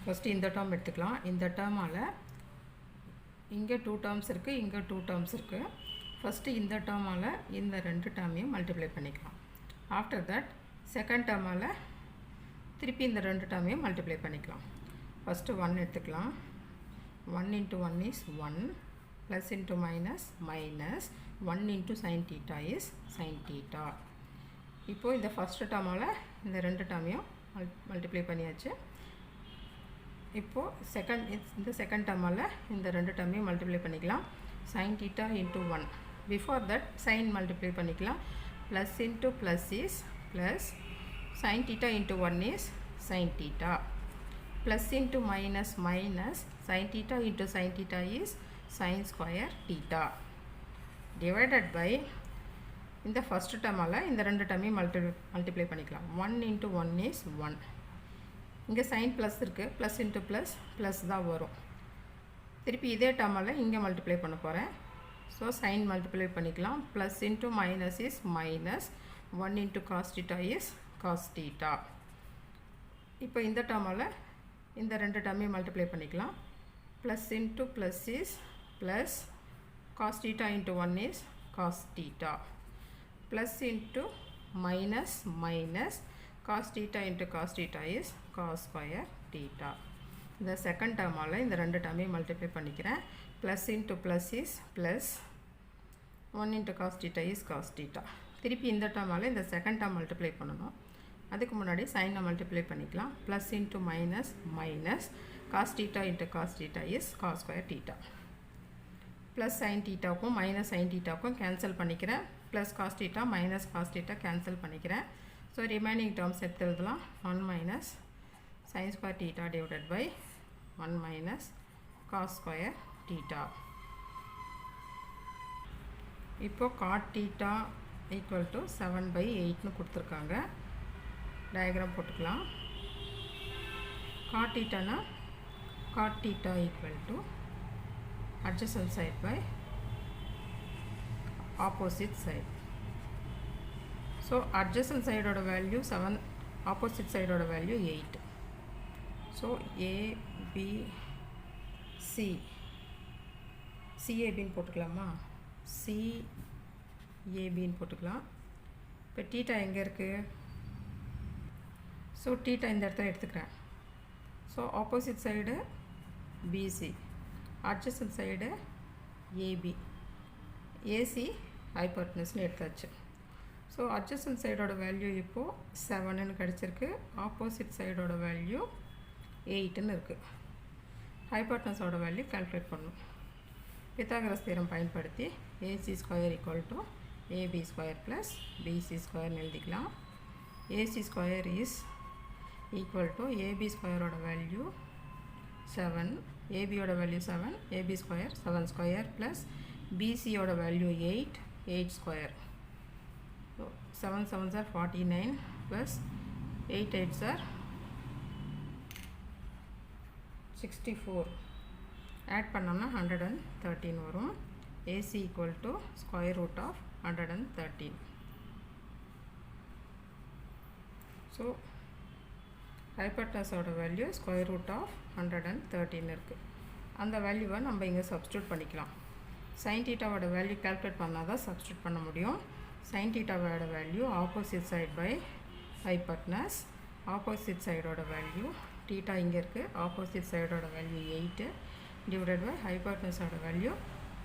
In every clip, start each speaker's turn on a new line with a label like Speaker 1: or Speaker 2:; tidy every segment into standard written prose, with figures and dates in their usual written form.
Speaker 1: First இந்த term எடுத்துக்கலாம். இந்த டேர்மால் இங்கே 2 டேர்ம்ஸ் இருக்குது, இங்கே 2 டேர்ம்ஸ் இருக்குது. ஃபஸ்ட்டு இந்த டேர்மால் இந்த 2 டேர்மையும் மல்டிப்ளை பண்ணிக்கலாம். ஆஃப்டர் தட் செகண்ட் டேர்மால் திருப்பி இந்த 2 டேர்மையும் மல்டிப்ளை பண்ணிக்கலாம். ஃபஸ்ட்டு 1 எடுத்துக்கலாம். 1 into 1 is 1, plus into minus minus 1 into sin theta is sin theta. இப்போது இந்த ஃபஸ்ட்டு டேர்மால் இந்த 2 டேர்மையும் மல்டிப்ளை பண்ணியாச்சு. இப்போது இந்த செகண்ட் டேர்மால் இந்த 2 டேர்மையும் மல்டிப்ளை பண்ணிக்கலாம். sin theta into 1. Before that sin multiply பண்ணிக்கலாம். Plus into plus is plus, sin theta into 1 is sin theta. Plus into minus minus, sin theta into sin theta is sin square theta. Divided by இந்த first டேர்மால் இந்த 2 டேர்மையும் multiply பண்ணிக்கலாம். 1 into 1 is 1. இங்கே sign plus இருக்குது, plus into plus தான் வரும். திருப்பி இதே டேர்மால் இங்கே மல்டிப்ளை பண்ண போகிறேன். ஸோ சைன் மல்டிப்ளை பண்ணிக்கலாம். Plus into minus is minus, 1 into cos theta is cos theta. இப்போ இந்த டேர்மால் இந்த 2 டேர்மையும் மல்டிப்ளை பண்ணிக்கலாம். Plus into plus is plus, cos theta into 1 is cos theta. Plus into minus minus, cos theta into cos theta is cos square theta. இந்த second டேர்மால் இந்த 2 டேர்மையும் multiply பண்ணிக்கிறேன். Plus into plus is plus, 1 into cos theta is cos theta. திருப்பி இந்த டேர்மால் இந்த second term multiply பண்ணணும். அதுக்கு முன்னாடி சைனை மல்டிப்ளை பண்ணிக்கலாம். Plus into minus minus, cos theta into cos theta is cos square theta. Plus sin thetaவுக்கும் மைனஸ் sin thetaவுக்கும் கேன்சல் பண்ணிக்கிறேன். Plus cos theta minus cos theta cancel பண்ணிக்கிறேன். ஸோ ரிமைனிங் டேர்ம்ஸ் எடுத்து எழுதலாம். 1 minus sin square theta divided by 1 minus cos square theta. இப்போ cot theta equal to 7/8னு கொடுத்துருக்காங்க. Diagram போட்டுக்கலாம். cot theta னா cot theta equal to adjacent side by opposite side. So adjacent side oda value 7, opposite side oda value 8. So A B C CAB ன்னு போட்டுக்கலாமா? CAB ன்னு போட்டுக்கலாம். இப்போ theta எங்கே இருக்குது? ஸோ theta இந்த இடத்துல எடுத்துக்கிறேன். So opposite side BC, adjacent side AB, AC ஹைப்பர்டனஸ்னு எடுத்தாச்சு. ஸோ adjacent சைடோட வேல்யூ இப்போது 7ன்னு கிடச்சிருக்கு. ஆப்போசிட் சைடோட வேல்யூ 8ன்னு இருக்குது. ஹைப்பர்டனஸோட வேல்யூ கால்குலேட் பண்ணணும். பித்தாகரஸ் தியரம் பயன்படுத்தி AC square equal to AB square plus BC ஸ்கொயர்னு எழுதிக்கலாம். AC square is equal to AB ஸ்கொயரோட வேல்யூ 7, AB ஓட value 7, AB square 7 square plus BC ஓட value 8, 8 square. So 7 7s are 49 plus 8 8s are 64. Add பண்ணோம்னா 113 வரும். AC equal to square root of 113. So ஹைப்பர்டனஸோட value square root of 113 இருக்குது. அந்த வேல்யூவை நம்ம இங்கே சப்ஸ்டியூட் பண்ணிக்கலாம். சைன் தீட்டாவோட வேல்யூ கால்குலேட் பண்ணால் தான் சப்ஸ்டியூட் பண்ண முடியும். சைன் தீட்டாவோட value opposite side by hypotenuse. Opposite சைடோட வேல்யூ தீட்டா இங்கே இருக்குது. ஆப்போசிட் சைடோட வேல்யூ 8 டிவைடட் பை ஹைப்பர்டனஸோட வேல்யூ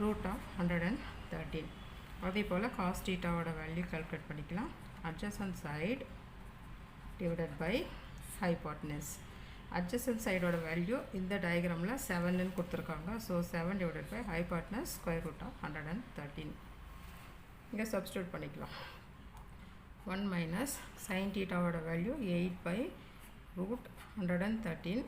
Speaker 1: ரூட் ஆஃப் 113. அதே போல் காஸ் தீட்டாவோட வேல்யூ கால்குலேட் பண்ணிக்கலாம். Adjacent side divided by hypotenuse. Adjacent சைடோட வேல்யூ இந்த டயக்ராமில் 7ன்னு கொடுத்துருக்காங்க. So 7 divided by hypotenuse square root of 113. இங்கே சப்ஸ்டியூட் பண்ணிக்கலாம். 1 மைனஸ் சைன் தீட்டாவோட வேல்யூ 8/√113.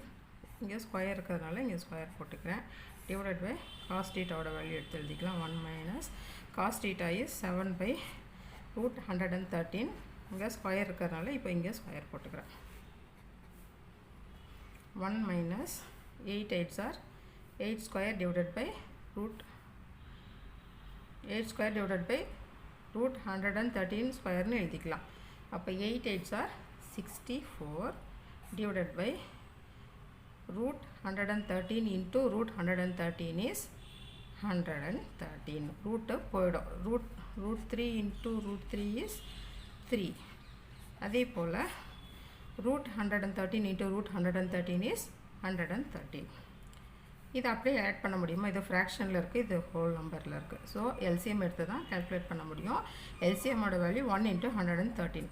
Speaker 1: இங்கே ஸ்கொயர் இருக்கிறதுனால இங்கே ஸ்கொயர் போட்டுக்கிறேன். டிவைடட் பை காஸ் தீட்டாவோட வேல்யூ எடுத்து எழுதிக்கலாம். 1 மைனஸ் காஸ் தீட்டா இஸ் 7/√113. இங்கே ஸ்கொயர் இருக்கிறதுனால இப்போ இங்கே ஸ்கொயர் போட்டுக்கிறேன். 1 minus 8 8s are 8 square divided by root 8 square divided by root 113 square னு எழுதிக்கலாம். அப்போ 8 8s are 64 divided by root 113 into root 113 is 113. Root போயிடும். root 3 into root 3 is 3. அதே போல root 113 into root 113 is 113. இது அப்படியே ஆட் பண்ண முடியுமா? இது ஃப்ராக்ஷனில் இருக்குது, இது ஹோல் நம்பரில் இருக்குது. ஸோ எல்சிஎம் எடுத்து தான் கால்குலேட் பண்ண முடியும். எல்சிஎம்மோட வேல்யூ 1 into 113.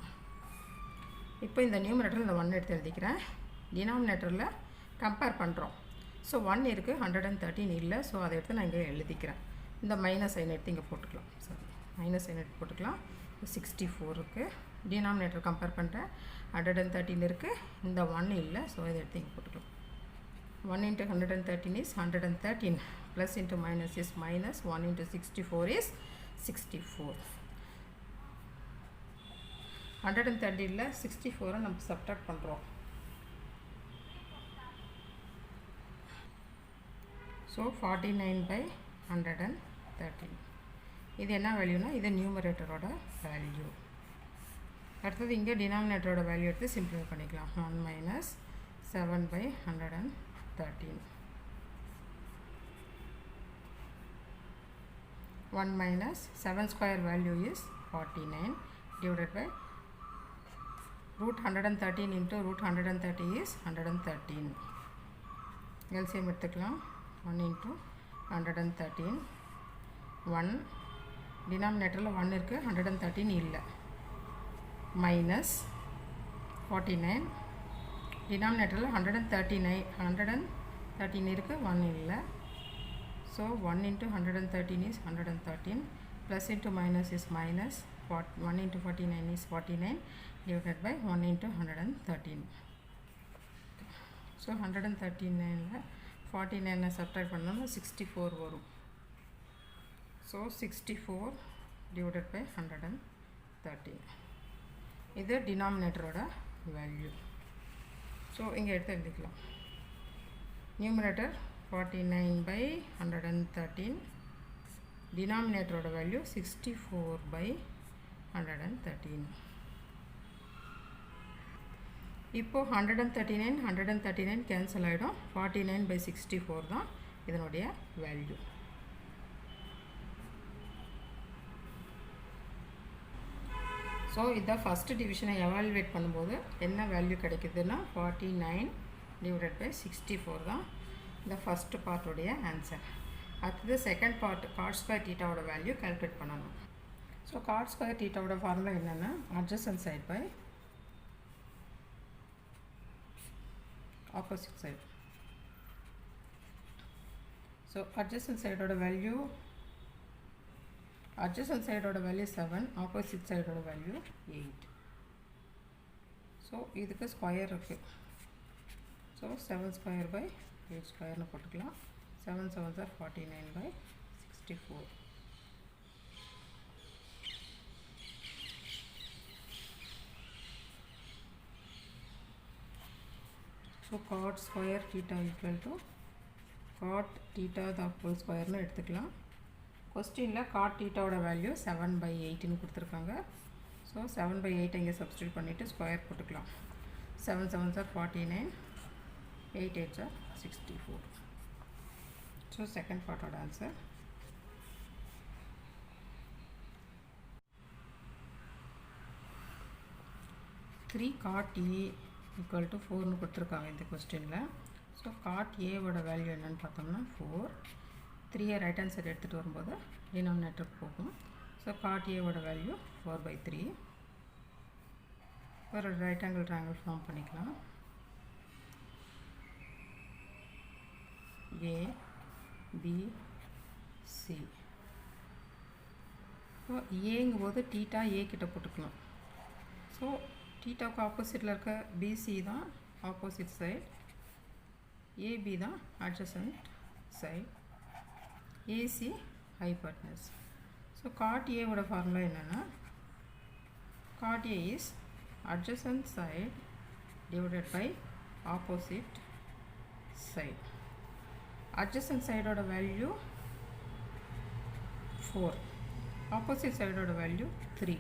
Speaker 1: இப்போ இந்த நியூமரேட்டரில் இந்த 1 எடுத்து எழுதிக்கிறேன். டினாமினேட்டரில் கம்பேர் பண்ணுறோம். ஸோ 1 இருக்குது, 113 இல்லை. ஸோ அதை எடுத்து நான் இங்கே எழுதிக்கிறேன். இந்த மைனஸ் சைன் எடுத்து இங்கே போட்டுக்கலாம். சாரி, மைனஸ் சைன் எடுத்து போட்டுக்கலாம். 64 இருக்குது. டினாமினேட்டர் கம்பேர் பண்ணுறேன். 113 இருக்குது, இந்த 1 இல்லை. ஸோ இதை எடுத்து இங்கே போட்டுக்கலாம். 1 into 113 is 113. Plus into minus is minus. 1 into 64 is 64. 113ல் 64 நம்ம சப்ட்ராக்ட் பண்ணுறோம். ஸோ 49/113. இது என்ன வேல்யூனா இது நியூமரேட்டரோட வேல்யூ. அடுத்தது இங்கே டினாமினேட்டரோட வேல்யூ எடுத்து சிம்பிளிஃபை பண்ணிக்கலாம். 1 minus 7/113. 1 minus 7 square value is 49 divided by root 113 into root 130 is 113. LCM எடுத்துக்கலாம். 1 into 113. 1 டினாமினேட்டரில் 1 இருக்குது, 113 இல்லை. மைனஸ் 49 டினாமினேட்டரில் 113 இருக்குது, 1 இல்லை. So 1 into 113 is 113. Plus into minus is minus. 1 into 49 is 49 divided by 1 into 113. So 139ல் 49 subtract பண்ணோம்னா 64 வரும். So 64 divided by 113. இது டினாமினேட்டரோட வேல்யூ. ஸோ இங்கே எடுத்து எழுதிக்கலாம். நியூமரேட்டர் 49/113. டினாமினேட்டரோட வேல்யூ 64/113. இப்போ 139 கேன்சல் ஆகிடும். 49/64 தான் இதனுடைய வேல்யூ. ஸோ இதான் ஃபஸ்ட்டு டிவிஷனை எவாலுவேட் பண்ணும்போது என்ன வேல்யூ கிடைக்குதுன்னா 49/64 தான் இந்த ஃபஸ்ட்டு பார்ட்டுடைய ஆன்சர். அடுத்தது செகண்ட் பார்ட் காட் ஸ்கொயர் தீட்டாவோட வேல்யூ கால்குலேட் பண்ணணும். ஸோ காட் ஸ்கொயர் தீட்டாவோட ஃபார்முலா என்னென்னா adjacent side by opposite side. So adjacent side oda value 7, opposite side oda value 8. So idukku square irukku. So 7 square by 8 square nu potukalam. 7 7s are 49/64. So cot square theta equal to cot theta the whole square னு எடுத்துக்கலாம். கொஸ்டினில் cot theta ஓட value 7/8ன்னு கொடுத்துருக்காங்க. So 7/8 இங்கே substitute பண்ணிவிட்டு square போட்டுக்கலாம். 7 7s are 49, 8 8s are 64. So second பார்ட்டோட answer. Three cot A equal to 4னு கொடுத்துருக்காங்க இந்த கொஸ்டினில். ஸோ காட் ஏவோட வேல்யூ என்னென்னு பார்த்தோம்னா 4. 3 ரைட் ஹேண்ட் சைடு எடுத்துகிட்டு வரும்போது டினாமினேட்டருக்கு போகும். ஸோ காட் ஏவோட வேல்யூ 4/3. ஒரு ரைட் ஆங்கிள் ட்ரையாங்கிள் ஃபார்ம் பண்ணிக்கலாம். A B C. ஸோ ஏங்கும்போது டீட்டா ஏ கிட்ட போட்டுக்கலாம். ஸோ டீட்டாவுக்கு ஆப்போசிட்டில் இருக்க பிசி தான் ஆப்போசிட் சைட், ஏபி தான் adjacent side, AC hypotenuse. So cot ஏவோட ஃபார்முலா என்னென்னா cot A is adjacent side divided by opposite side. Adjacent side oda value 4, opposite side oda value 3.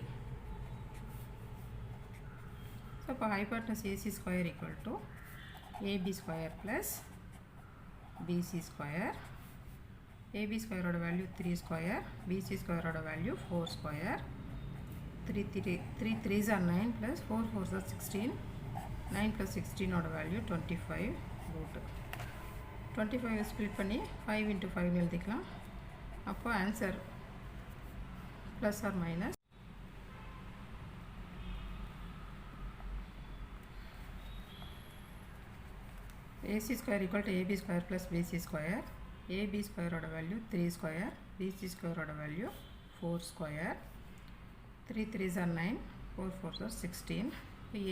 Speaker 1: So hypotenuse AC square equal to AB square plus BC square. AB square oda value 3 square. BC square oda value 4 square. 3 3s are 9 plus 4 4s are 16. 9 plus 16 oda value 25 root. 25 split பண்ணி 5 into 5 எழுதிக்கலாம். அப்போ answer plus or minus AC square equal to AB square plus BC square. AB square oda value 3 square. BC square oda value 4 square. 3 3s are 9. 4 4s are 16.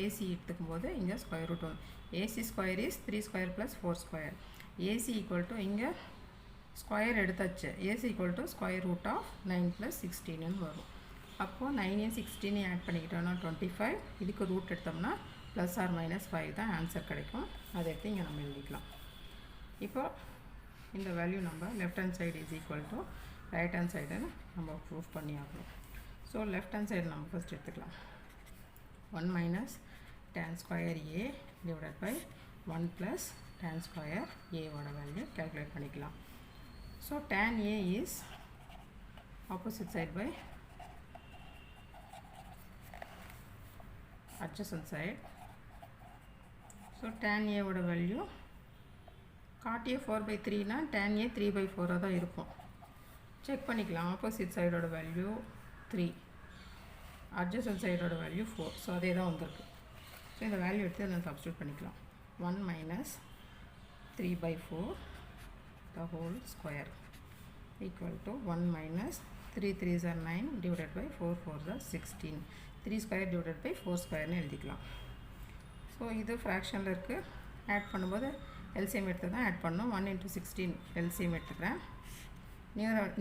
Speaker 1: AC எடுத்துக்கும்போது இங்கே square root வரும். AC square is 3 square plus 4 square. AC equal to இங்கே square எடுத்தாச்சு. AC equal to square root of 9 plus 16 வரும். அப்போது 9 16 add பண்ணிக்கிட்டோம்னா 25. இதுக்கு root எடுத்தோம்னா plus R minus 5 தான் answer கிடைக்கும். அதை எடுத்து இங்கே நம்ம எழுதிக்கலாம். இப்போ இந்த வேல்யூ நம்ம left hand side is equal to right hand சைடுன்னு நம்ம ப்ரூஃப் பண்ணி ஆகணும். ஸோ லெஃப்ட் ஹேண்ட் சைடு நம்ம ஃபஸ்ட் எடுத்துக்கலாம். 1 minus tan square A divided by 1 plus tan square A ஓட வேல்யூ calculate பண்ணிக்கலாம். So tan A is opposite side by adjacent side. So tan A ஓட value cot A 4/3 னா tan A 3/4 தான் இருக்கும். Check பண்ணிக்கலாம். Opposite சைடோட value 3, adjacent சைடோட value 4. So அதே தான் வந்திருக்கு. ஸோ இந்த வேல்யூ எடுத்து நான் சப்ஸ்டியூட் பண்ணிக்கலாம். 1 minus 3/4 the whole square equal to 1 minus 3 3s are 9 divided by 4 4s are 16. 3 square divided by 4 squareன்னு எழுதிக்கலாம். ஸோ இது ஃப்ராக்ஷனில் இருக்குது. ஆட் பண்ணும்போது எல்சிஎம் எடுத்து தான் ஆட் பண்ணணும். 1 into 16 எல்சிஎம் எடுத்துக்கிறேன்.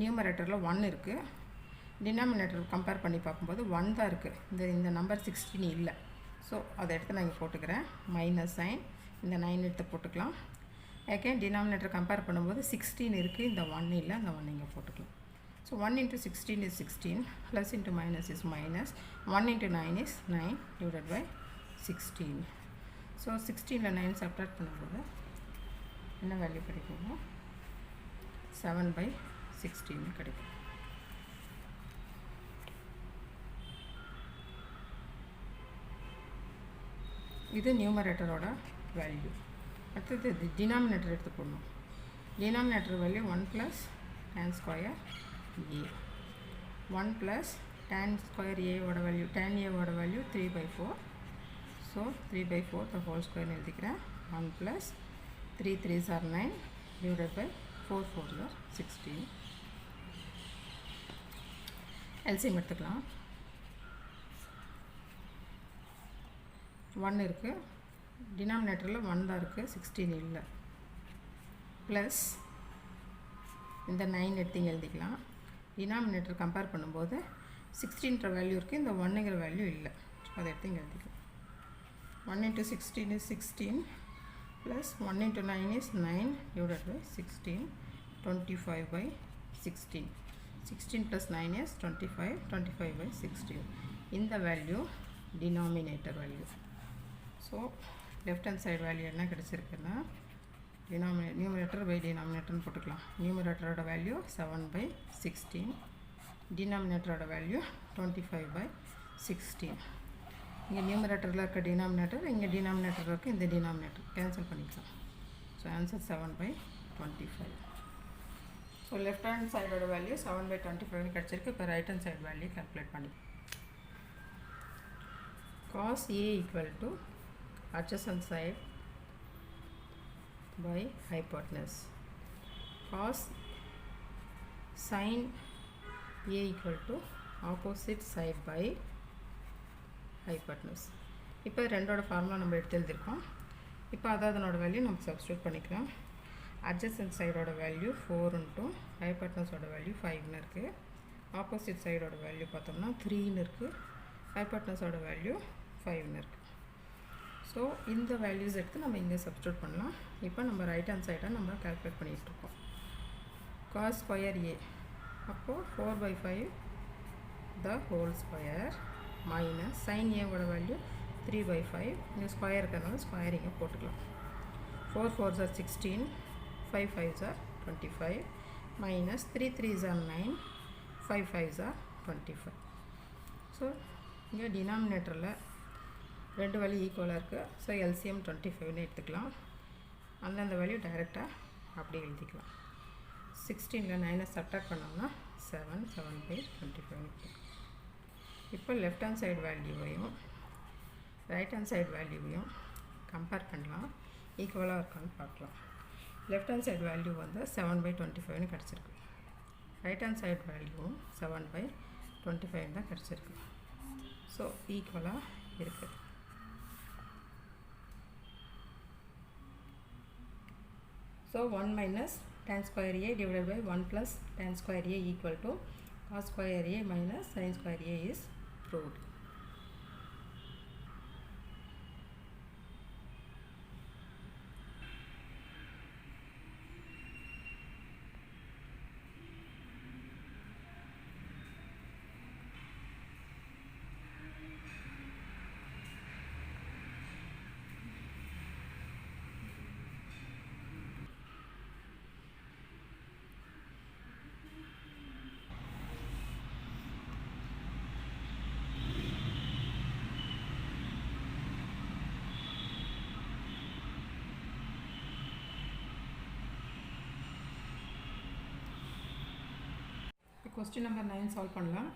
Speaker 1: நியூமரேட்டரில் 1 இருக்குது. டினாமினேட்டர் கம்பேர் பண்ணி பார்க்கும்போது 1 தான் இருக்குது. இந்த நம்பர் 16 இல்லை. ஸோ அதை எடுத்து நான் இங்கே போட்டுக்கிறேன். மைனஸ் சைன் இந்த 9 எடுத்து போட்டுக்கலாம். அகெயின் டினாமினேட்டர் கம்பேர் பண்ணும்போது 16 இருக்குது. இந்த 1 இல்லை. அந்த 1 இங்கே போட்டுக்கலாம். So 1 into 16 is 16. Plus into minus is minus. 1 into 9 is 9 divided by 16. So 16ல் 9 subtract பண்ணும்போது என்ன வேல்யூ கிடைக்குமோ 7/16 கிடைக்கும். இது நியூமரேட்டரோட வேல்யூ. அடுத்தது டினாமினேட்டர் எடுத்து போடணும். Denominator value 1 plus tan square A. 1 plus tan square A ஓட வேல்யூ tan A ஓட value 3/4. So 3/4 the whole square எழுதிக்கிறேன். 1 plus 3 3s are 9 divided by 4 4s are 16. LCM எடுத்துக்கலாம். 1 இருக்குது. டினாமினேட்டரில் 1 தான் இருக்குது. 16 இல்லை. ப்ளஸ் இந்த 9 எடுத்து இங்கே எழுதிக்கலாம். டினாமினேட்டர் கம்பேர் பண்ணும்போது 16ன்ற வேல்யூ இருக்குது. இந்த 1ங்கிற வேல்யூ இல்லை. அதை எடுத்து இங்கே எழுதிக்கலாம். 1 into 16 is 16 plus 1 into 9 is 9 divided by 16. 25/16. 16 plus 9 is 25. 25/16. இந்த value denominator value. So left hand side value என்ன கிடச்சிருக்குன்னா நியூமரேட்டர் பை டினாமினேட்டர்னு போட்டுக்கலாம். நியூமரேட்டரோட வேல்யூ 7/16. டினாமினேட்டரோட வேல்யூ 25/16. இங்கே நியூமரேட்டரில் இருக்க டினாமினேட்டர், இங்கே டினாமினேட்டரில் இருக்க இந்த டினாமினேட்டர் கேன்சல் பண்ணிக்கலாம். So answer 7/25. So left hand சைடோட வேல்யூ 7/25 கிடச்சிருக்கு. இப்போ right hand side value calculate பண்ணி cos A equal to adjacent side by hypotenuse. Cos sin A equal to opposite side by hypotenuse. இப்போ ரெண்டோட ஃபார்முலா நம்ம எடுத்து எழுதியிருக்கோம். இப்போ அதனோட வேல்யூ நம்ம சப்ஸ்டியூட் பண்ணிக்கலாம். adjacent சைடோட வேல்யூ 4 into hypotenuseோட வேல்யூ 5ன்னு இருக்குது. ஆப்போசிட் சைடோட வேல்யூ பார்த்தோம்னா 3ன்னு இருக்குது. hypotenuseோட வேல்யூ 5ன்னு இருக்குது. ஸோ இந்த வேல்யூஸ் எடுத்து நம்ம இங்கே சப்ஸ்டியூட் பண்ணலாம். இப்போ நம்ம ரைட் ஹேண்ட் சைடை நம்ம கால்குலேட் பண்ணிகிட்ருக்கோம். cos square A அப்போது 4/5 the whole square minus sin A ஓட வேல்யூ 3/5. இங்கே ஸ்கொயர் இருக்கிறதுனால ஸ்கொயரிங்கை போட்டுக்கலாம். 4 4s are 16. 5 5s are 25 minus 3 3s are 9, 5 5s are 25. So இங்கே டினாமினேட்டரில் ரெண்டு வேல்யூ ஈக்குவலாக இருக்குது. ஸோ எல்சிஎம் 25ன்னு எடுத்துக்கலாம். அந்தந்த வேல்யூ டைரெக்டாக அப்படியே எழுதிக்கலாம். 16ல் 9 சப்ட்ராக்ட் பண்ணோம்னா 7 7/25. இப்போ லெஃப்ட் ஹேண்ட் சைடு வேல்யூவையும் ரைட் ஹேண்ட் சைடு வேல்யூவையும் கம்பேர் பண்ணலாம், ஈக்குவலாக இருக்கான்னு பார்க்கலாம். லெஃப்ட் ஹேண்ட் சைடு வேல்யூ வந்து 7/25ன்னு கிடச்சிருக்கு. ரைட் ஹேண்ட் சைடு வேல்யூவும் 7/25 தான் கிடச்சிருக்கு. ஸோ ஈக்குவலாக இருக்குது. So 1 minus tan square a divided by 1 plus tan square a equal to cos square a minus sin square a is proved. Question number 9 solve பண்ணலாம்.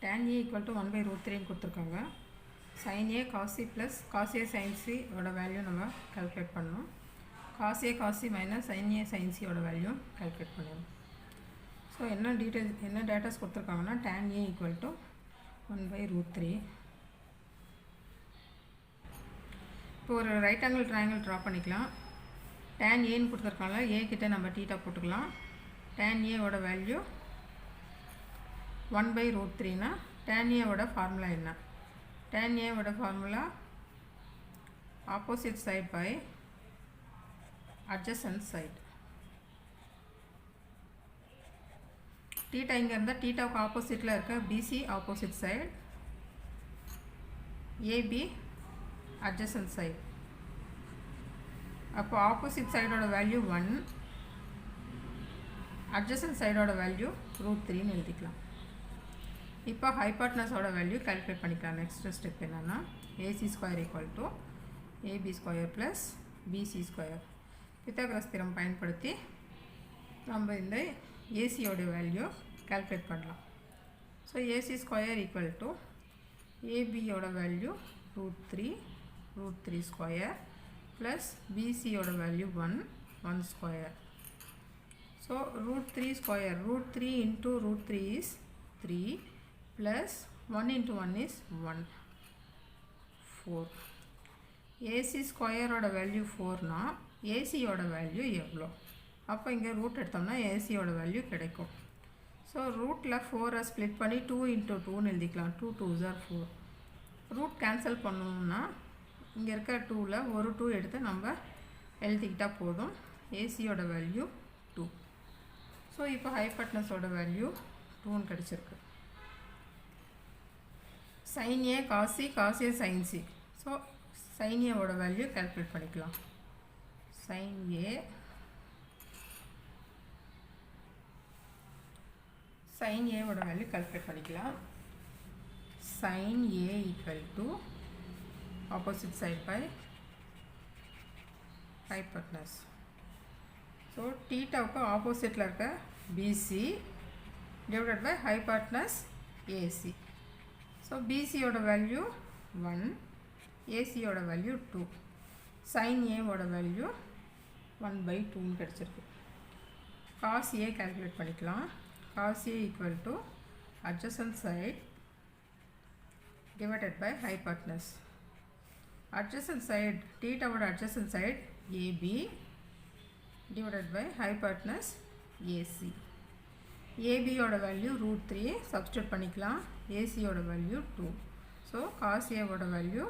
Speaker 1: tan a equal to 1/√3 கொடுத்துருக்காங்க. sin a cos c plus cos a sin c ஓட value நம்ம calculate பண்ணணும். cos a cos c minus sin a sin c ஓட value calculate பண்ணணும். So என்ன datas கொடுத்துருக்காங்கன்னா tan a equal to 1/√3. இப்போ ஒரு ரைட் ஆங்கிள் ட்ரையாங்கிள் ட்ரா பண்ணிக்கலாம். tan aன்னு கொடுத்துருக்காங்க. a கிட்ட நம்ம தீட்டா போட்டுக்கலாம். tan a ஓட வேல்யூ 1/√3னா tan a ஓட ஃபார்முலா என்ன? tan a ஓட formula opposite side by adjacent side. Theta இங்கே இருந்தால் தீட்டாவுக்கு ஆப்போசிட்டில் இருக்க BC opposite side, AB adjacent side. அப்போ ஆப்போசிட் சைடோட வேல்யூ 1, அட்ஜசன்ட் சைடோட வேல்யூ √3ன்னு எழுதிக்கலாம். இப்போ ஹைபாட்னஸோட வேல்யூ கால்குலேட் பண்ணிக்கலாம். நெக்ஸ்ட் ஸ்டெப் என்னென்னா AC square equal to AB square plus BC square. Pythagoras theorem பயன்படுத்தி நம்ம இந்த ஏசியோட வேல்யூ கால்குலேட் பண்ணலாம். So AC square equal to ஏபியோட வேல்யூ √3 ஸ்கொயர் ப்ளஸ் பிசியோட value 1 square. So √3 square, √3 into √3 is 3 plus 1 into 1 is 1, 4. AC square ஓட value 4னா AC ஓட value எவ்வளோ? அப்போ இங்கே ரூட் எடுத்தோம்னா AC ஓட வேல்யூ கிடைக்கும். ஸோ ரூட்டில் 4 ஸ்ப்ளிட் பண்ணி 2 into 2ன்னு எழுதிக்கலாம். 2 2s are 4. ரூட் கேன்சல் பண்ணணும்னா இங்கே இருக்க 2ல் ஒரு 2 எடுத்து நம்ம எழுதிக்கிட்டால் போதும். ஏசியோட வேல்யூ 2. ஸோ இப்போ ஹைபாட்னஸோட வேல்யூ 2ன்னு கிடச்சிருக்கு. sin a cos c cos a sin c. So sin a ஓட வேல்யூ கால்குலேட் பண்ணிக்கலாம். sin a ஓட வேல்யூ கால்குலேட் பண்ணிக்கலாம். sin a equal to opposite side by hypotenuse. So தீட்டாவுக்கு ஆப்போசிட்டில் இருக்க BC divided by hypotenuse AC. So பிசியோட value 1, ஏசியோட value 2. sin a ஓட வேல்யூ 1/2ன்னு கிடச்சிருக்கு. cos a கால்குலேட் பண்ணிக்கலாம். cos a equal to adjacent side divided by hypotenuse. Adjacent side தீட்டாவோட adjacent side AB divided by hypotenuse AC. AB ஓட value √3 substitute பண்ணிக்கலாம். AC ஓட வேல்யூ 2. ஸோ cos A ஓட value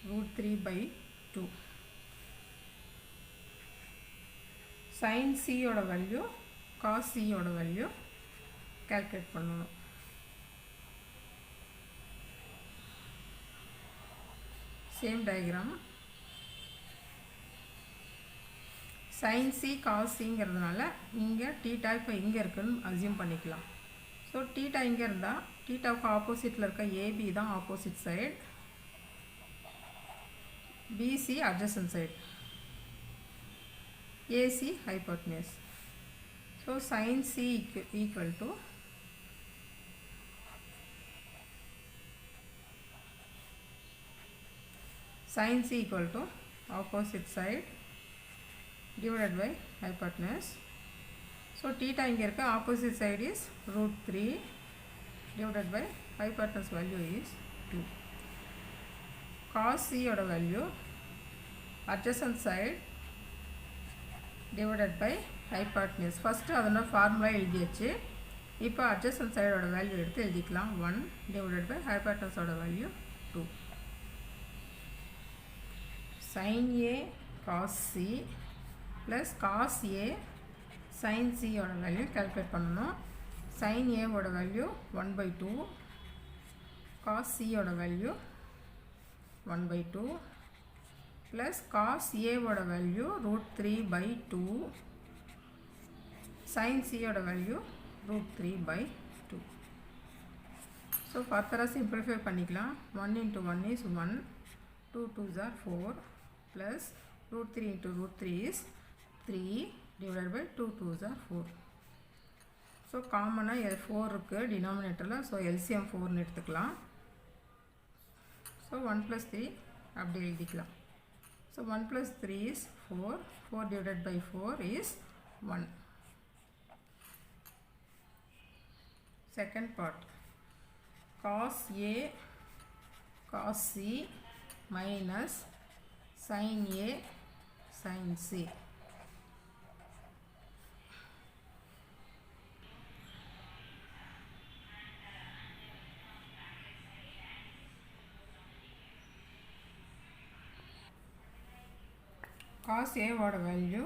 Speaker 1: √3/2. sin C ஓட value cos C ஓட value calculate பண்ணணும். Same diagram. sin c cos cங்கிறதுனால இங்கே theta இப்போ இங்கே இருக்குன்னு அசியூம் பண்ணிக்கலாம். ஸோ தீட்டா இங்கே இருந்தால் தீட்டாவுக்கு ஆப்போசிட்டில் இருக்க ஏபி தான் opposite side, BC adjacent side, AC hypotenuse. So sin c equal to sin c equal to opposite side divided by hypotenuse. So theta இங்கே இருக்க opposite side is √3 divided by hypotenuse value is 2. Cos c ஓட value adjacent side divided by hypotenuse. First அதனோட formula எழுதியாச்சு. இப்போ adjacent side ஓட value எடுத்து எழுதிக்கலாம். 1 divided by hypotenuse ஓட value 2. sin a cos c plus cos a sin c ஓட value calculate பண்ணணும். sin a ஓட வேல்யூ 1/2, cos c ஓட வேல்யூ 1/2 plus cos a ஓட வேல்யூ √3/2, sin c ஓட வேல்யூ √3/2. ஸோ ஃபர்தராக சிம்பிளிஃபை பண்ணிக்கலாம். 1 into 1 is 1, 2 2s are 4 plus √3 into √3 is 3 divided by 2 2s are 4. So காமனாக 4 இருக்குது டினாமினேட்டரில். ஸோ எல்சிஎம் 4ன்னு எடுத்துக்கலாம். ஸோ 1 + 3 அப்படி எழுதிக்கலாம். So 1 + 3 is 4, 4 divided by 4 is 1. Second part, cos a cos c minus sin a sin c. cos a ஓட value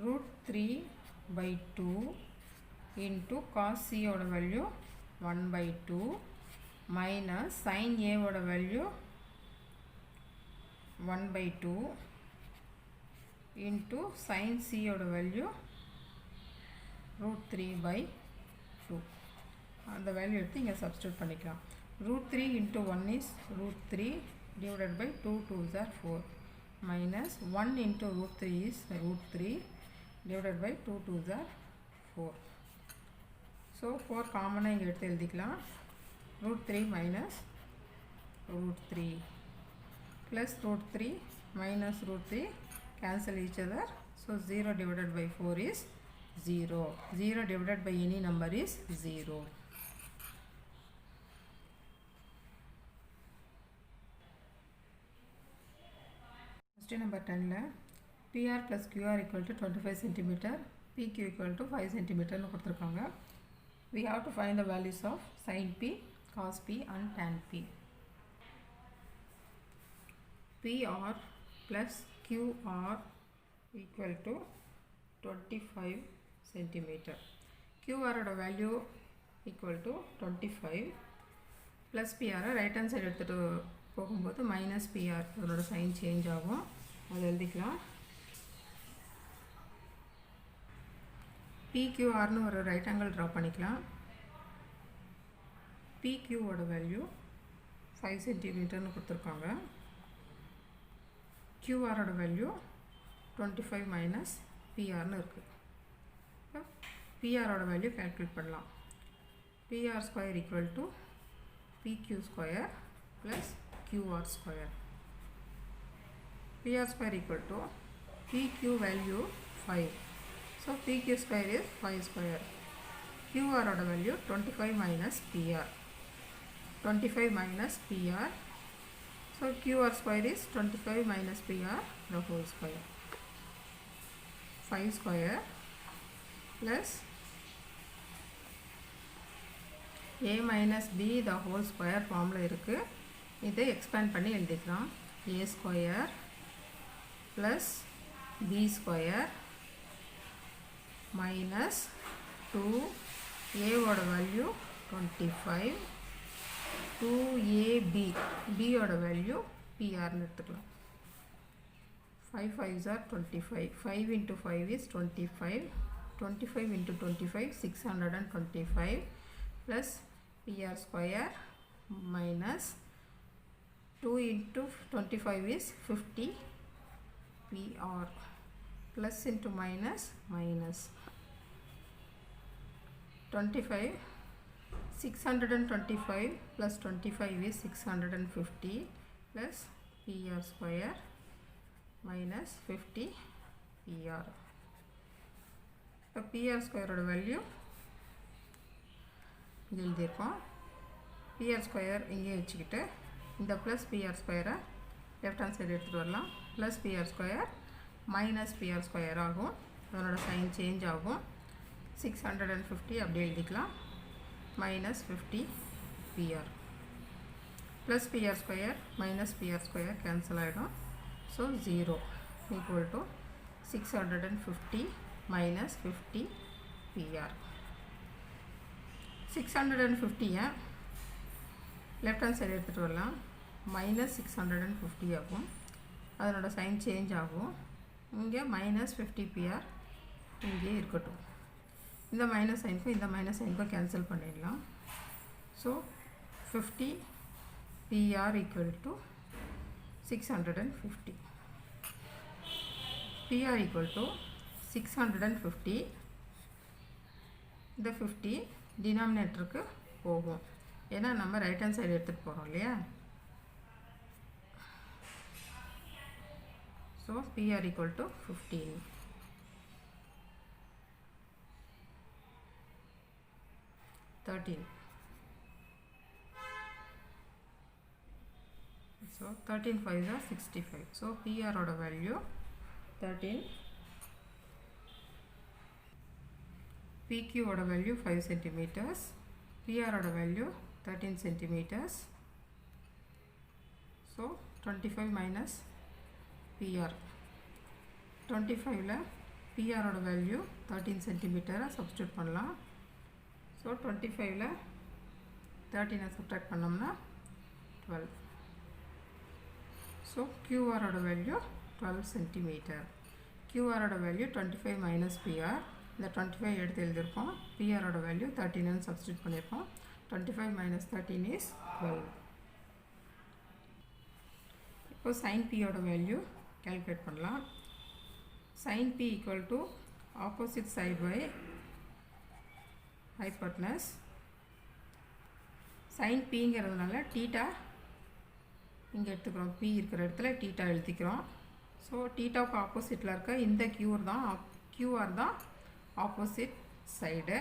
Speaker 1: √3/2 into cos c ஓட value 1/2 minus sin a ஓட value 1/2 into sin c ஓட value √3/2. அந்த value எடுத்து இங்கே substitute பண்ணிக்கலாம். √3 into 1 is √3 divided by 2 2s are 4 minus 1 into √3 is √3 divided by 2 2s are 4. So 4 காமனாக இங்கே எடுத்து எழுதிக்கலாம். √3 minus √3 plus √3 minus √3 cancel each other. So 0 divided by 4 is 0. 0 divided by any number is 0. Question number 10 PR plus QR equal to 25 cm, PQ equal to 5 cm கொடுத்திருக்காங்க. We have to find the values of sin P, cos P and tan P. PR plus QR equal to 25 cm. QR ஓட value equal to 25 plus PR right hand side எடுத்துகிட்டு போகும்போது minus PR அதோட sign change ஆகும். அது எழுதிக்கலாம். PQRனு ஒரு right angle draw பண்ணிக்கலாம். PQ ஓட வேல்யூ 5 cm கொடுத்துருக்காங்க. QR ஓட வேல்யூ 25 மைனஸ் PRனு இருக்குது. PR ஓட வேல்யூ கால்குலேட் பண்ணலாம். PR square equal to PQ square plus QR square. PR square equal to PQ value 5. So PQ square is 5 square. QR oda value 25 minus PR. 25 minus PR. So QR square is 25 minus PR the whole square. 5 square plus A minus B the whole square formula இருக்கு. இதை expand பண்ணி எழுதிக்கலாம். A square plus B square minus 2 A ஓட value 25 2AB B ஓட value PRனு எடுத்துக்கலாம். 5 5s are 25. 5 into 5 is 25. 25 into 25, 625 plus PR square minus 2 into 25 is 50 PR plus into minus minus 25. 625 plus 25 is 650 plus PR square minus 50 PR. இப்போ PR ஸ்கொயரோட value இங்கே எழுதியிருக்கோம். PR square இங்கே வச்சுக்கிட்டு இந்த plus PR ஸ்கொயரை லெஃப்ட் ஹேண்ட் சைடு எடுத்துகிட்டு வரலாம். Plus PR square minus PR square ஆகும். அதனோட சைன் சேஞ்ச் ஆகும். 650 அப்படி எழுதிக்கலாம். minus 50 PR plus PR square minus PR square cancel ஆகிடும். So 0 equal to 650 minus 50 PR. 650 left hand side எடுத்துகிட்டு வரலாம். minus 650 ஆகும். அதனோட சைன் சேஞ்ச் ஆகும். இங்கே minus 50 PR இங்கே இருக்கட்டும். இந்த மைனஸ் சைனுக்கும் இந்த மைனஸ் சைனுக்கும் கேன்சல் பண்ணிடலாம். So 50 PR equal to 650. PR equal to 650. இந்த 50 டினாமினேட்டருக்கு போகும். ஏன்னா நம்ம ரைட் ஹேண்ட் சைடு எடுத்துகிட்டு போகிறோம் இல்லையா. So PR equal to 15. So 13 5s are 65. So PR oda value 13. PQ oda value 5 centimeters. PR oda value 13 centimeters. So 25 minus PR. 25 la PR oda value 13 centimeter substitute பண்ணலாம். So 25 la 13 subtract பண்ணோம்னா 12. So QR oda value 12 centimeter. QR oda value 25 minus PR. இந்த 25 எடுத்து எழுதிருக்கோம். PR oda value 13 ன்னு substitute பண்ணிருக்கோம். 25 minus 13 is 12. இப்போ sin P oda value calculate பண்ணலாம். sin P equal to opposite side by hypotenuse. sin P ங்கிறதுனால theta இங்கே எடுத்துக்கிறோம். P இருக்கிற இடத்துல theta எழுதிக்கிறோம். ஸோ thetaவுக்கு ஆப்போசிட்டில் இருக்க இந்த QR தான் opposite side.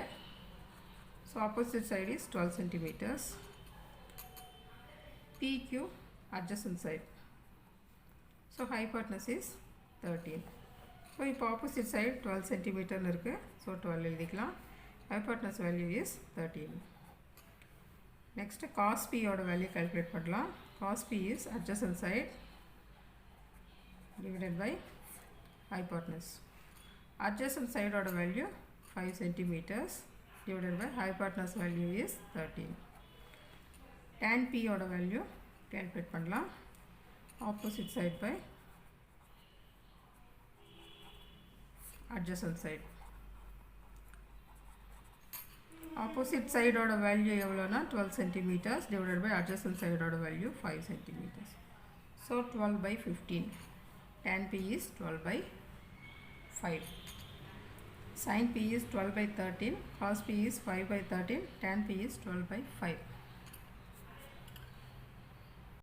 Speaker 1: So opposite side is 12 centimeters. PQ adjacent side. So hypotenuse is 13. So இப்போ ஆப்போசிட் சைடு 12 centimeterன்னு இருக்குது. ஸோ 12 எழுதிக்கலாம். hypotenuse value is 13. Next cos P oda value calculate பண்ணலாம். cos P is adjacent side divided by hypotenuse. Adjacent side oda value 5 centimeters divided by hypotenuse value is 13. tan P oda value calculate பண்ணலாம். opposite side by adjacent side. Opposite side oda value எவ்வளோனா 12 centimeters divided by adjacent side oda value 5 centimeters. So 12 by 15. Tan P is 12 by 5. Sin P is 12 by 13. Cos P is 5 by 13. Tan P is 12 by 5.